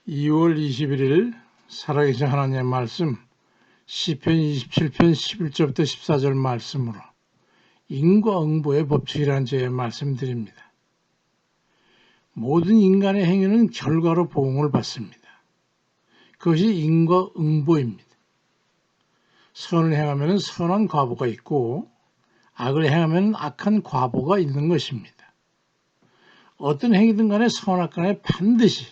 2월 21일 살아계신 하나님의 말씀 시편 27편 11절부터 14절 말씀으로 인과응보의 법칙이라는 제의 말씀드립니다. 모든 인간의 행위는 결과로 보응을 받습니다. 그것이 인과응보입니다. 선을 행하면 선한 과보가 있고 악을 행하면 악한 과보가 있는 것입니다. 어떤 행위든 간에 선악간에 반드시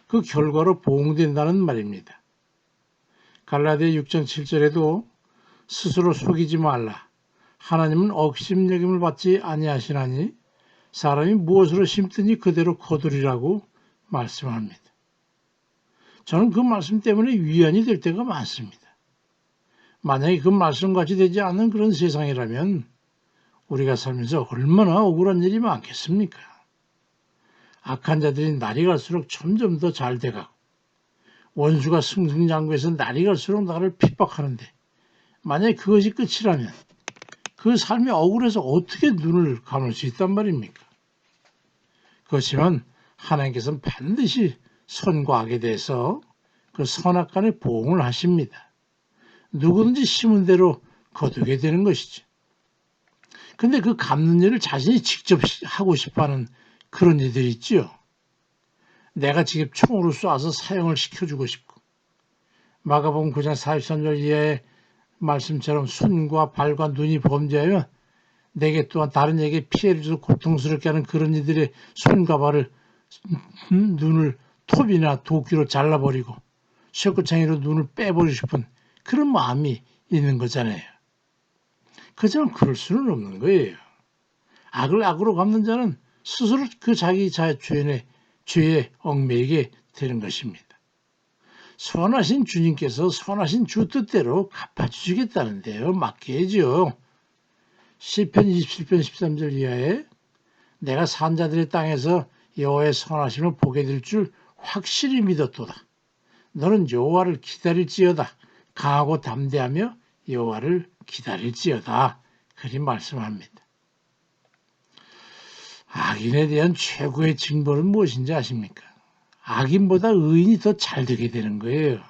그 결과로 보응된다는 말입니다. 갈라디아 6장 7절에도 스스로 속이지 말라. 하나님은 억심여김을 받지 아니하시나니 사람이 무엇으로 심든지 그대로 거두리라고 말씀합니다. 저는 그 말씀 때문에 위안이 될 때가 많습니다. 만약에 그 말씀같이 되지 않는 그런 세상이라면 우리가 살면서 얼마나 억울한 일이 많겠습니까? 악한 자들이 날이 갈수록 점점 더 잘 돼가고 원수가 승승장구해서 날이 갈수록 나를 핍박하는데 만약에 그것이 끝이라면 그 삶이 억울해서 어떻게 눈을 감을 수 있단 말입니까? 그렇지만 하나님께서는 반드시 선과 악에 대해서 그 선악간에 보응을 하십니다. 누구든지 심은 대로 거두게 되는 것이죠. 근데 그 갚는 일을 자신이 직접 하고 싶어하는 그런 이들이 있지요. 내가 직접 총으로 쏴서 사형을 시켜주고 싶고 마가복음 9장 43절 이하의 말씀처럼 손과 발과 눈이 범죄하면 내게 또한 다른 에게 피해를 줘서 고통스럽게 하는 그런 이들의 손과 발을 눈을 톱이나 도끼로 잘라버리고 쇠고창이로 눈을 빼버리고 싶은 그런 마음이 있는 거잖아요. 그렇지만 그럴 수는 없는 거예요. 악을 악으로 갚는 자는 스스로 그 자기 죄의 얽매이게 되는 것입니다. 선하신 주님께서 선하신 주 뜻대로 갚아주시겠다는데요. 맡겨야죠. 시편 27편 13절 이하에 내가 산 자들의 땅에서 여호와의 선하심을 보게 될 줄 확실히 믿었도다. 너는 여호와를 기다릴지어다. 강하고 담대하며 여호와를 기다릴지어다. 그리 말씀합니다. 악인에 대한 최고의 징벌은 무엇인지 아십니까? 악인보다 의인이 더 잘 되게 되는 거예요.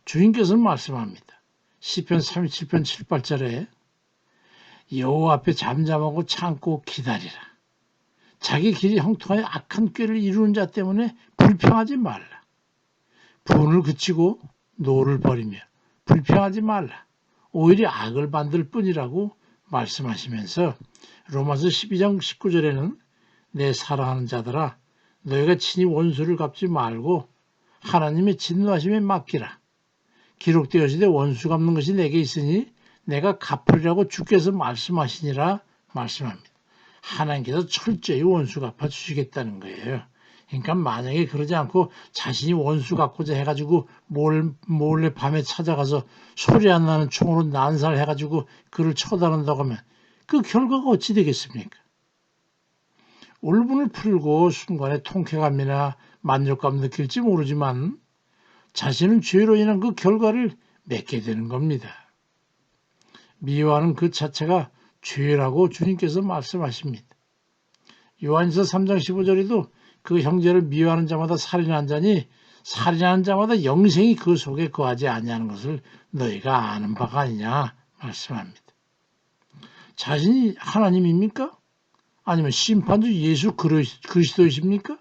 주님께서는 말씀합니다. 시편 37편 7, 8절에 여호와 앞에 잠잠하고 참고 기다리라. 자기 길이 형통하여 악한 꾀를 이루는 자 때문에 불평하지 말라. 분을 그치고 노를 버리며 불평하지 말라. 오히려 악을 만들 뿐이라고 말씀하시면서 로마서 12장 19절에는 내 사랑하는 자들아 너희가 친히 원수를 갚지 말고 하나님의 진노하심에 맡기라. 기록되어지되 원수 갚는 것이 내게 있으니 내가 갚으리라고 주께서 말씀하시니라 말씀합니다. 하나님께서 철저히 원수 갚아주시겠다는 거예요. 그러니까 만약에 그러지 않고 자신이 원수 갚고자 해가지고 몰래 밤에 찾아가서 소리 안 나는 총으로 난살해가지고 그를 처단한다고 하면 그 결과가 어찌 되겠습니까? 울분을 풀고 순간에 통쾌감이나 만족감 느낄지 모르지만 자신은 죄로 인한 그 결과를 맺게 되는 겁니다. 미워하는 그 자체가 죄라고 주님께서 말씀하십니다. 요한일서 3장 15절에도 그 형제를 미워하는 자마다 살인한 자니 살인하는 자마다 영생이 그 속에 거하지 아니하는 것을 너희가 아는 바가 아니냐 말씀합니다. 자신이 하나님입니까? 아니면 심판주 예수 그리스도이십니까?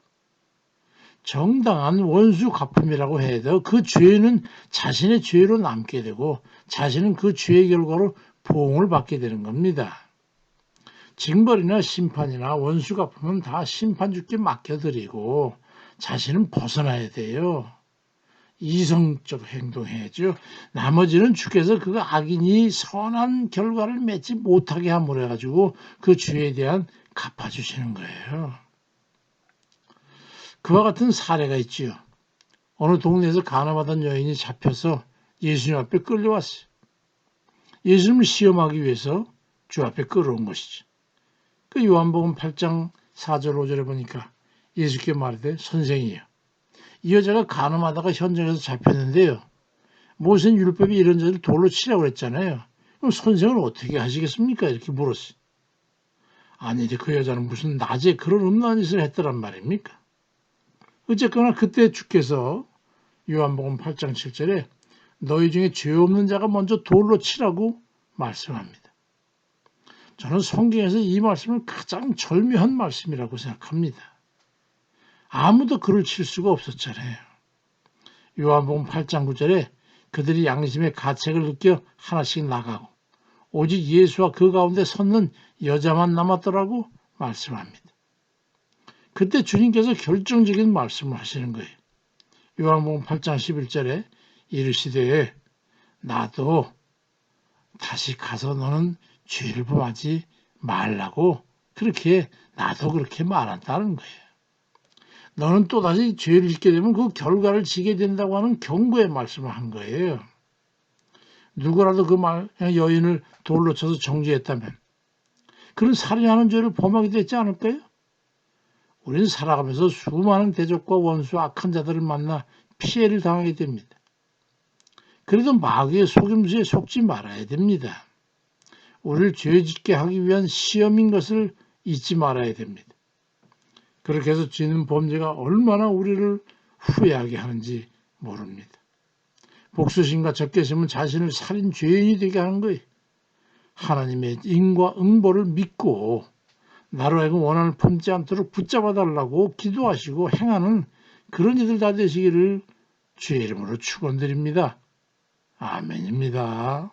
정당한 원수 갚음이라고 해도 그 죄는 자신의 죄로 남게 되고 자신은 그 죄의 결과로 보응을 받게 되는 겁니다. 징벌이나 심판이나 원수 갚음은 다 심판주께 맡겨드리고 자신은 벗어나야 돼요. 이성적으로 행동해야죠. 나머지는 주께서 그 악인이 선한 결과를 맺지 못하게 함으로 해가지고 그 죄에 대한 갚아주시는 거예요. 그와 같은 사례가 있지요. 어느 동네에서 가늠하던 여인이 잡혀서 예수님 앞에 끌려왔어요. 예수님을 시험하기 위해서 주 앞에 끌어온 것이죠. 그 요한복음 8장 4절 5절에 보니까 예수께 말하되 선생이요. 이 여자가 간음하다가 현장에서 잡혔는데요. 모세는 율법이 이런 자를 돌로 치라고 그랬잖아요. 그럼 선생은 어떻게 하시겠습니까? 이렇게 물었어요. 아니 그 여자는 무슨 낮에 그런 음란한 짓을 했더란 말입니까? 어쨌거나 그때 주께서 요한복음 8장 7절에 너희 중에 죄 없는 자가 먼저 돌로 치라고 말씀합니다. 저는 성경에서 이 말씀을 가장 절묘한 말씀이라고 생각합니다. 아무도 그를 칠 수가 없었잖아요. 요한복음 8장 9절에 그들이 양심의 가책을 느껴 하나씩 나가고 오직 예수와 그 가운데 섰는 여자만 남았더라고 말씀합니다. 그때 주님께서 결정적인 말씀을 하시는 거예요. 요한복음 8장 11절에 이르시되 나도 다시 가서 너는 죄를 범하지 말라고 그렇게 나도 그렇게 말한다는 거예요. 너는 또다시 죄를 짓게 되면 그 결과를 지게 된다고 하는 경고의 말씀을 한 거예요. 누구라도 그 여인을 돌로 쳐서 정죄했다면 그런 살인하는 죄를 범하게 되지 않을까요? 우리는 살아가면서 수많은 대적과 원수 악한 자들을 만나 피해를 당하게 됩니다. 그래도 마귀의 속임수에 속지 말아야 됩니다. 우리를 죄짓게 하기 위한 시험인 것을 잊지 말아야 됩니다. 그렇게 해서 짓는 범죄가 얼마나 우리를 후회하게 하는지 모릅니다. 복수심과 적개심은 자신을 살인 죄인이 되게 하는 거예요. 하나님의 인과 응보를 믿고 나로 하여금 원한을 품지 않도록 붙잡아 달라고 기도하시고 행하는 그런 이들 다 되시기를 주의 이름으로 축원드립니다. 아멘입니다.